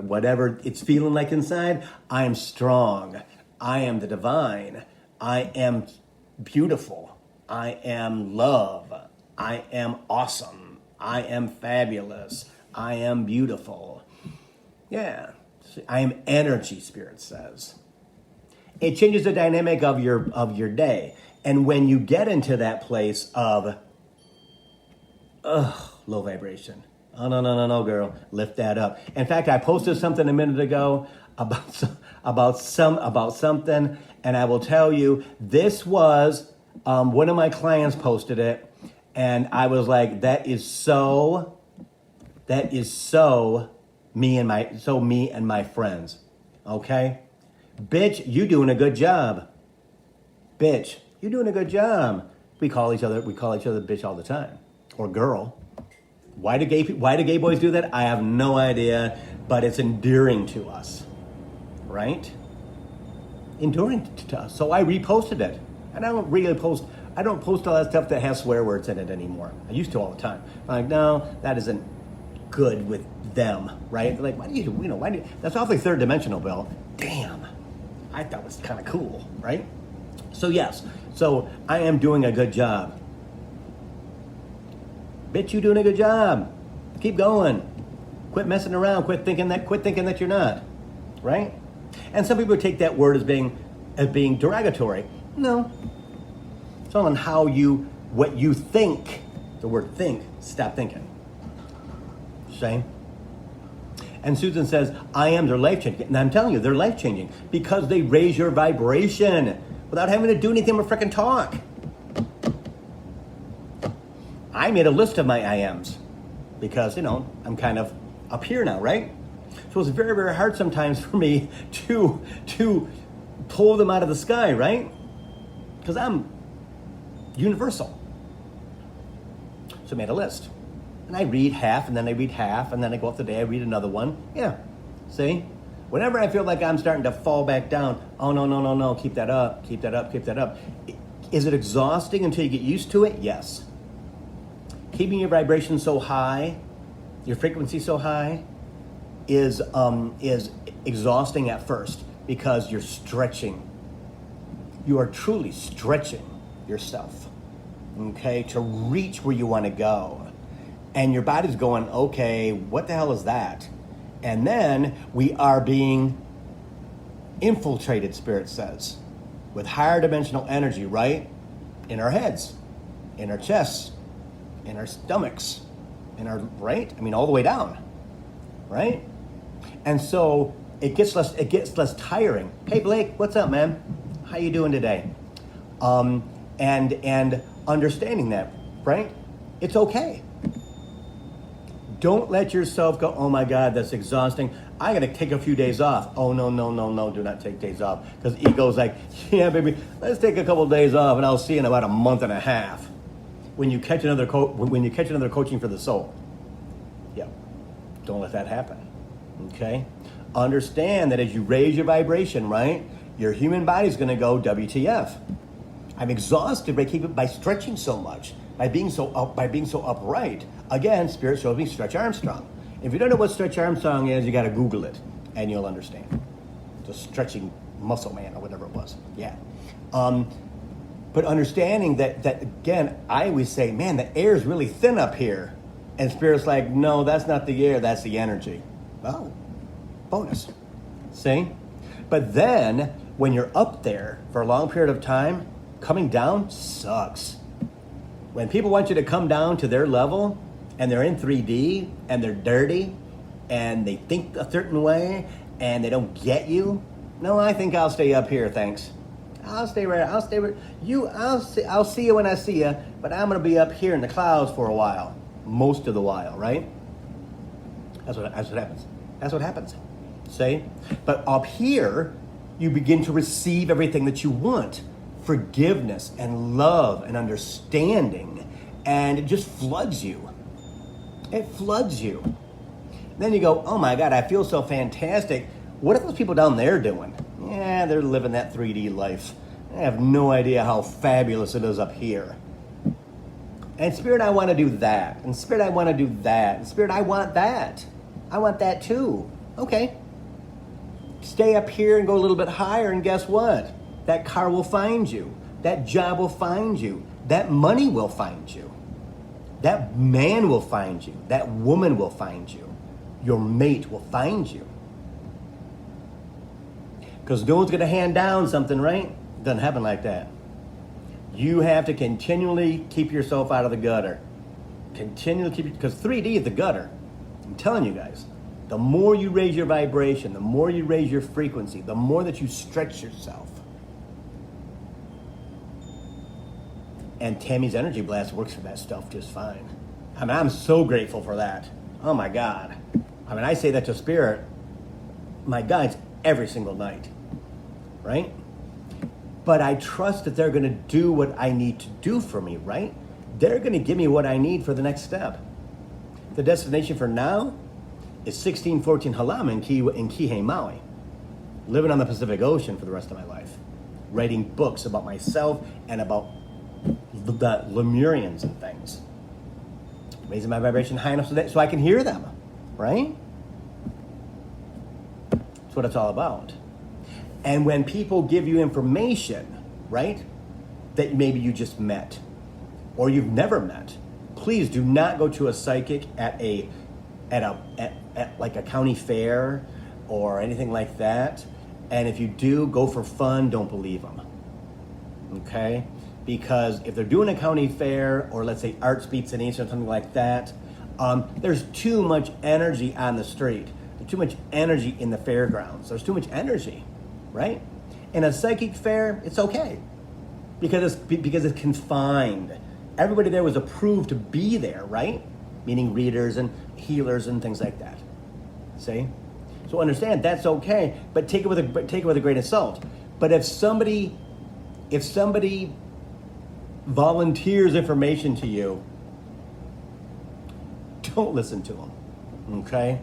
whatever it's feeling like inside, I am strong. I am the divine. I am beautiful. I am love. I am awesome. I am fabulous. I am beautiful. Yeah. I am energy, Spirit says. It changes the dynamic of your day. And when you get into that place of low vibration. Oh, no, girl. Lift that up. In fact, I posted something a minute ago about something, and I will tell you, this was one of my clients posted it, and I was like, that is so me and my friends. Okay? Bitch, you doing a good job. Bitch, you doing a good job. We call each other bitch all the time. Or girl. Why do gay boys do that? I have no idea, but it's endearing to us. Right? Enduring to us. So I reposted it. And I don't post all that stuff that has swear words in it anymore. I used to all the time. I'm like, no, that isn't good with them, right? They're like, why do you, that's awfully third dimensional, Bill. Damn. I thought it was kind of cool, right? So yes, so I am doing a good job. Bitch, you doing a good job. Keep going. Quit messing around. Quit thinking that you're not, right? And some people take that word as being derogatory. No. It's all on what you think. The word think, stop thinking. Same. And Susan says, I am, they're life-changing. And I'm telling you, they're life-changing because they raise your vibration without having to do anything but frickin' talk. I made a list of my I ams because, I'm kind of up here now, right? So it's very, very hard sometimes for me to pull them out of the sky, right? Because I'm universal. So I made a list. And I read half, and then I read half, and then I go off the day, I read another one. Yeah, see? Whenever I feel like I'm starting to fall back down, oh, no, keep that up. Is it exhausting until you get used to it? Yes. Keeping your vibration so high, your frequency so high, is exhausting at first because you're stretching. You are truly stretching yourself, okay, to reach where you want to go. And your body's going, okay, what the hell is that? And then we are being infiltrated, Spirit says, with higher dimensional energy, right? In our heads, in our chests, in our stomachs, right? I mean, all the way down, right? And so it gets less tiring. Hey, Blake, what's up, man? How you doing today? And understanding that, right? It's okay. Don't let yourself go, oh my God, that's exhausting. I gotta take a few days off. Oh, no, do not take days off. Because ego's like, yeah, baby, let's take a couple of days off and I'll see you in about a month and a half. When you catch another coaching for the soul. Yeah, don't let that happen, okay? Understand that as you raise your vibration, right, your human body's gonna go WTF. I'm exhausted by stretching so much, by being so upright. Again, Spirit shows me Stretch Armstrong. If you don't know what Stretch Armstrong is, you got to Google it, and you'll understand. The stretching muscle man, or whatever it was. Yeah. But understanding that again, I always say, man, the air is really thin up here. And Spirit's like, no, that's not the air, that's the energy. Oh, bonus. See? But then when you're up there for a long period of time, coming down sucks. When people want you to come down to their level and they're in 3D and they're dirty and they think a certain way and they don't get you, no, I think I'll stay up here, thanks. I'll stay you. I'll see you when I see you, but I'm gonna be up here in the clouds for a while, most of the while, right? That's what happens. That's what happens. See? But up here, you begin to receive everything that you want. Forgiveness and love and understanding. And it just floods you. It floods you. Then you go, oh my God, I feel so fantastic. What are those people down there doing? Yeah, they're living that 3D life. I have no idea how fabulous it is up here. And Spirit, I want to do that. And Spirit, I want to do that. And Spirit, I want that. I want that too. Okay. Stay up here and go a little bit higher, and guess what? That car will find you. That job will find you. That money will find you. That man will find you. That woman will find you. Your mate will find you. Because no one's going to hand down something, right? It doesn't happen like that. You have to continually keep yourself out of the gutter. Continually keep, because 3D is the gutter. I'm telling you guys, the more you raise your vibration, the more you raise your frequency, the more that you stretch yourself. And Tammy's Energy Blast works for that stuff just fine. I mean, I'm so grateful for that. Oh my God. I mean, I say that to Spirit, my guides, every single night, right? But I trust that they're going to do what I need to do for me, right? They're going to give me what I need for the next step. The destination for now is 1614 Halama in Kihei, Maui. Living on the Pacific Ocean for the rest of my life. Writing books about myself and about the Lemurians and things. Raising my vibration high enough so I can hear them, right? That's what it's all about. And when people give you information, right, that maybe you just met or you've never met, please do not go to a psychic at like a county fair or anything like that. And if you do, go for fun, don't believe them. Okay? Because if they're doing a county fair or let's say Arts Beats and East or something like that, there's too much energy on the street. There's too much energy in the fairgrounds. There's too much energy, right? In a psychic fair, it's okay because it's confined. Everybody there was approved to be there, right? Meaning readers and healers and things like that. See? So understand that's okay, but take it with a grain of salt. But if somebody volunteers information to you, don't listen to them. Okay?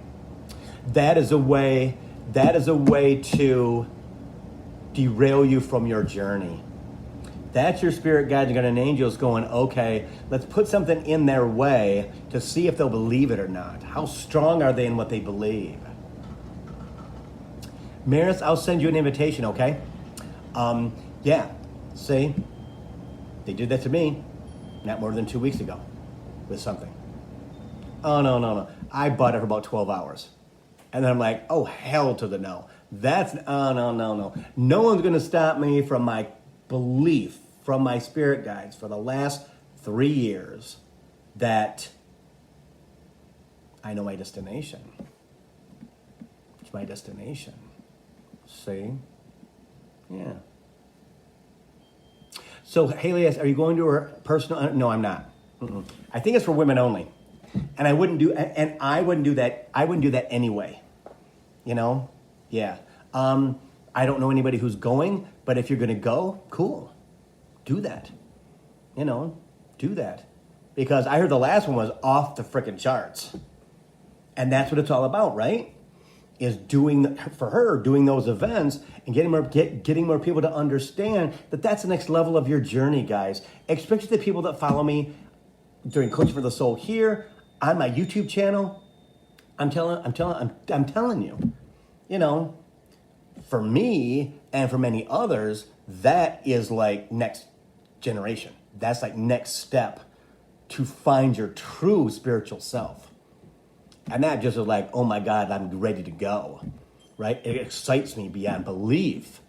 That is a way to derail you from your journey. That's your spirit guides and angels going, okay, let's put something in their way to see if they'll believe it or not. How strong are they in what they believe? Maris, I'll send you an invitation, okay? Yeah, see? They did that to me not more than 2 weeks ago with something. Oh, no. I bought it for about 12 hours. And then I'm like, oh, hell to the no. No. No one's going to stop me from my belief, from my spirit guides for the last 3 years that I know my destination. It's my destination. See? Yeah. So Haley asks, are you going to her personal? No, I'm not. Mm-mm. I think it's for women only. And I wouldn't do that. I wouldn't do that anyway. You know? Yeah. I don't know anybody who's going, but if you're going to go, cool. Do that. You know, do that. Because I heard the last one was off the frickin' charts. And that's what it's all about, right? Is doing those events and getting more people to understand that that's the next level of your journey, guys. Especially the people that follow me during Coaching for the Soul here on my YouTube channel. I'm telling you, you know, for me and for many others, that is like next generation. That's like next step to find your true spiritual self. And that just is like, oh my God, I'm ready to go, right? It excites me beyond belief.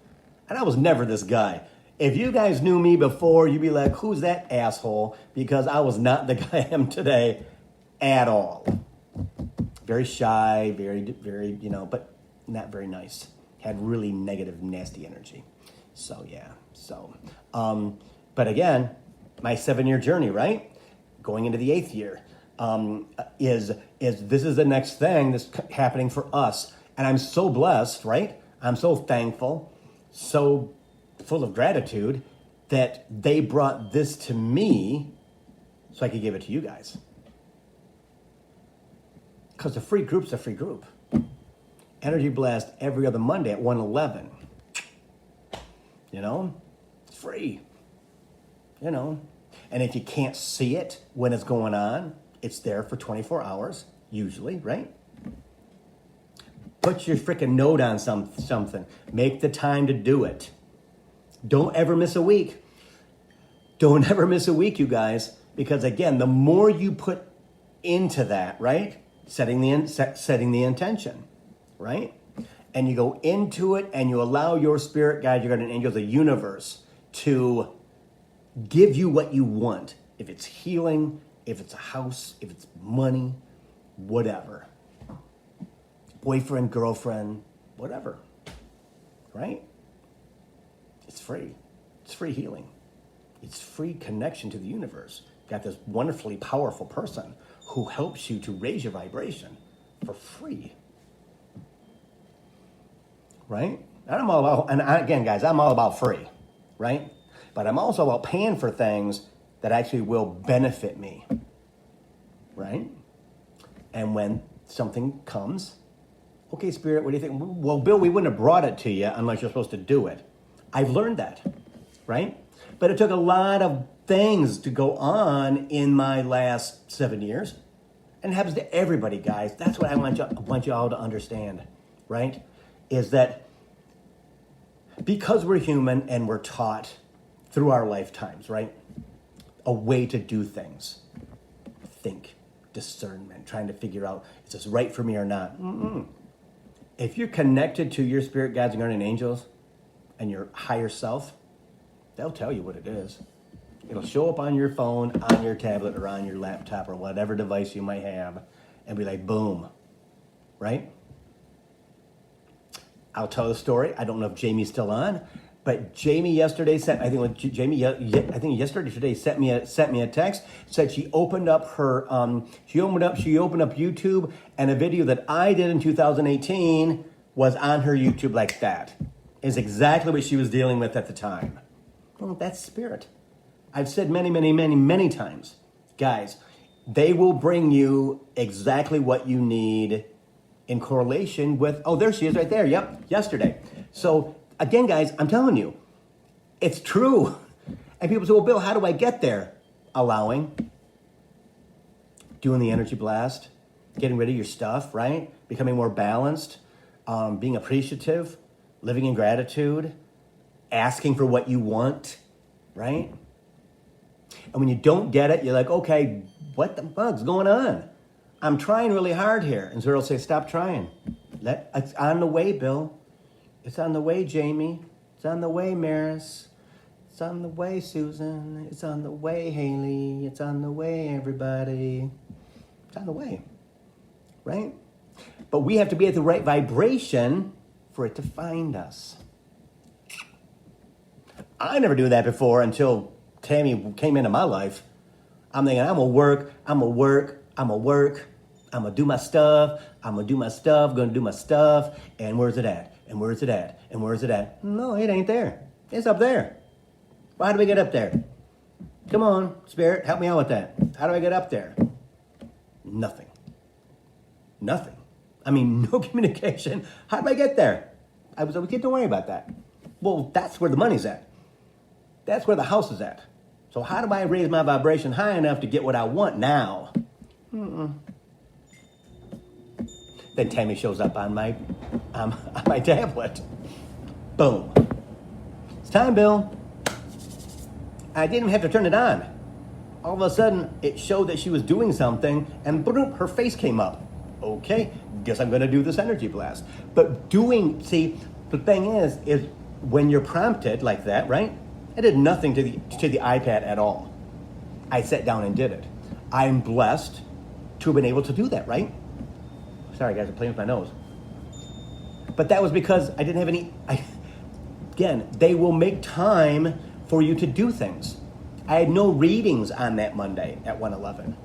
And I was never this guy. If you guys knew me before, you'd be like, who's that asshole? Because I was not the guy I am today at all. Very shy, very, but not very nice. Had really negative, nasty energy. So, yeah. But again, my 7-year journey, right? Going into the 8th year, is this is the next thing that's happening for us. And I'm so blessed, right? I'm so thankful, so full of gratitude that they brought this to me so I could give it to you guys. Because the free group's a free group. Energy Blast every other Monday at 1:11. It's free. And if you can't see it when it's going on, it's there for 24 hours, usually, right? Put your freaking note on something. Make the time to do it. Don't ever miss a week. Don't ever miss a week, you guys. Because again, the more you put into that, right? Setting the intention, right? And you go into it and you allow your spirit guide, your guardian angels, the universe to give you what you want. If it's healing, if it's a house, if it's money, whatever. Boyfriend, girlfriend, whatever, right? It's free. It's free healing. It's free connection to the universe. Got this wonderfully powerful person who helps you to raise your vibration for free. Right? And again, guys, I'm all about free, right? But I'm also about paying for things that actually will benefit me, right? And when something comes, okay, Spirit, what do you think? Well, Bill, we wouldn't have brought it to you unless you're supposed to do it. I've learned that, right? But it took a lot of things to go on in my last 7 years. And it happens to everybody, guys. That's what I want you all to understand, right? Is that because we're human and we're taught through our lifetimes, right? A way to do things. Think, discernment, trying to figure out, is this right for me or not? Mm-mm. If you're connected to your spirit guides and guardian angels and your higher self, they'll tell you what it is. It'll show up on your phone, on your tablet, or on your laptop, or whatever device you might have, and be like, boom, right? I'll tell the story. I don't know if Jamie's still on, but Jamie yesterday sent, yesterday sent me a text, said she opened up her, she opened up YouTube, and a video that I did in 2018 was on her YouTube like that. Is exactly what she was dealing with at the time. Well, that's spirit. I've said many times, guys, they will bring you exactly what you need in correlation with, oh, there she is right there. Yep, yesterday. So again, guys, I'm telling you, it's true. And people say, well, Bill, how do I get there? Allowing, doing the energy blast, getting rid of your stuff, right? Becoming more balanced, being appreciative, living in gratitude, asking for what you want, right? And when you don't get it, you're like, okay, what the fuck's going on? I'm trying really hard here. And Zero will say, stop trying. It's on the way, Bill. It's on the way, Jamie. It's on the way, Maris. It's on the way, Susan. It's on the way, Haley. It's on the way, everybody. It's on the way, right? But we have to be at the right vibration for it to find us. I never knew that before until Tammy came into my life. I'm thinking, I'm going to do my stuff, gonna do my stuff, and where's it at? And where's it at? And where's it at? No, it ain't there. It's up there. Well, how do we get up there? Come on, Spirit, help me out with that. How do I get up there? Nothing. I mean, no communication. How do I get there? I was like, don't worry about that. Well, that's where the money's at. That's where the house is at. So how do I raise my vibration high enough to get what I want now? Then Tammy shows up on my tablet. Boom. It's time, Bill. I didn't even have to turn it on. All of a sudden, it showed that she was doing something, and boom, her face came up. Okay, guess I'm going to do this energy blast. But see, the thing is when you're prompted like that, right? I did nothing to the iPad at all. I sat down and did it. I'm blessed to have been able to do that, right? Sorry guys, I'm playing with my nose. But that was because I didn't have again, they will make time for you to do things. I had no readings on that Monday at 1:11.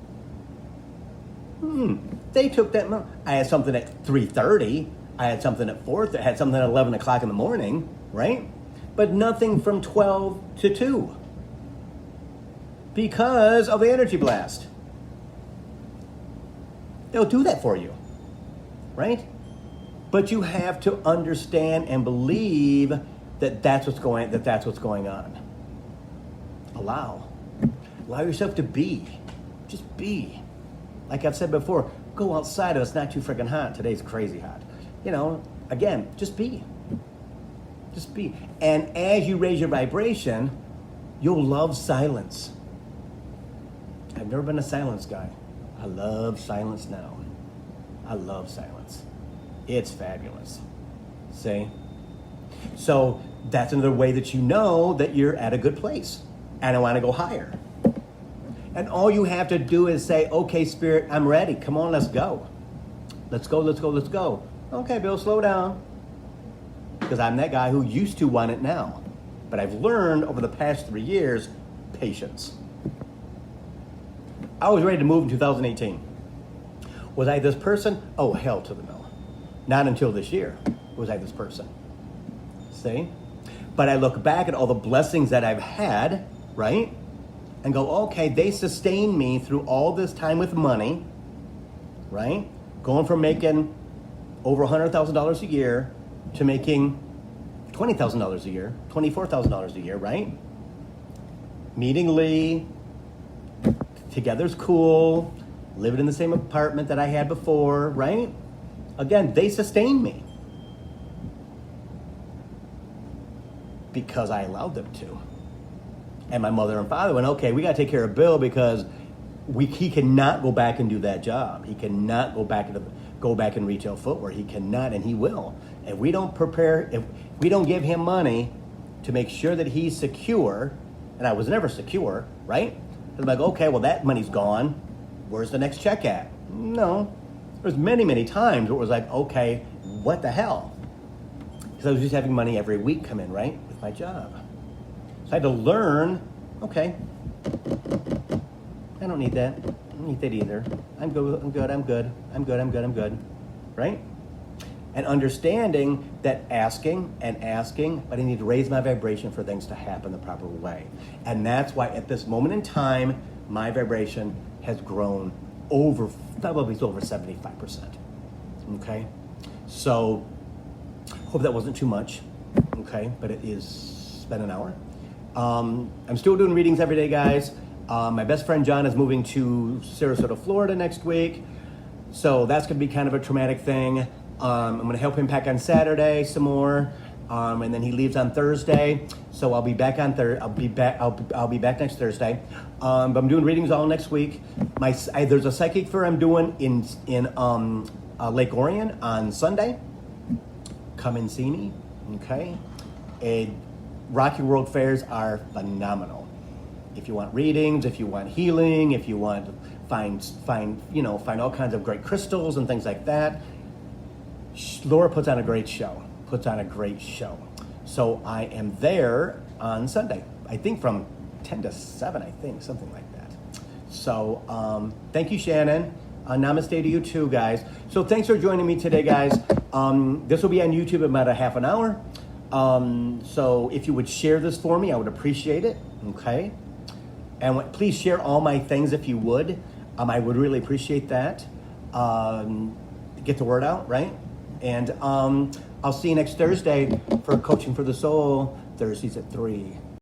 They took that. I had something at 3:30. I had something at 4. I had something at 11 o'clock in the morning, right? But nothing from 12 to 2 because of the energy blast. They'll do that for you, right? But you have to understand and believe that that's what's going on. Allow yourself to be. Just be. Like I've said before, go outside if it's not too freaking hot. Today's crazy hot. Again, just be. Just be. And as you raise your vibration, you'll love silence. I've never been a silence guy. I love silence now. I love silence. It's fabulous. See? So that's another way that you know that you're at a good place. And I want to go higher. And all you have to do is say, okay, Spirit, I'm ready. Come on, let's go. Let's go, let's go, let's go. Okay, Bill, slow down. Because I'm that guy who used to want it now. But I've learned over the past 3 years, patience. I was ready to move in 2018. Was I this person? Oh, hell to the no. Not until this year was I this person. See? But I look back at all the blessings that I've had, right? And go, okay, they sustained me through all this time with money, right? Going from making over $100,000 a year to making $20,000 a year, $24,000 a year, right? Meeting Lee, together's cool, living in the same apartment that I had before, right? Again, they sustained me because I allowed them to. And my mother and father went, okay, we got to take care of Bill because he cannot go back and do that job. He cannot go back in retail footwear. He cannot, and he will. If we don't give him money to make sure that he's secure, and I was never secure, right? I'm like, okay, well, that money's gone. Where's the next check at? No. There's many, many times where it was like, okay, what the hell? Because I was just having money every week come in, right, with my job. So I had to learn, okay, I don't need that. I don't need that either. I'm good, right? And understanding that asking, but I need to raise my vibration for things to happen the proper way. And that's why at this moment in time, my vibration has grown probably over 75%, okay? So, hope that wasn't too much, okay? But it's been an hour. I'm still doing readings every day, guys. My best friend John is moving to Sarasota, Florida next week. So that's going to be kind of a traumatic thing. I'm going to help him pack on Saturday some more. And then he leaves on Thursday. So I'll be back on I'll be back next Thursday. But I'm doing readings all next week. There's a psychic fair I'm doing in Lake Orion on Sunday. Come and see me, okay? Rocky World fairs are phenomenal. If you want readings, if you want healing, if you want to find all kinds of great crystals and things like that, Laura puts on a great show. So I am there on Sunday. I think from 10 to 7, I think, something like that. So thank you, Shannon. Namaste to you too, guys. So thanks for joining me today, guys. This will be on YouTube in about a half an hour. So if you would share this for me, I would appreciate it, okay? And please share all my things if you would. I would really appreciate that. Get the word out, right? And I'll see you next Thursday for Coaching for the Soul, Thursdays at 3.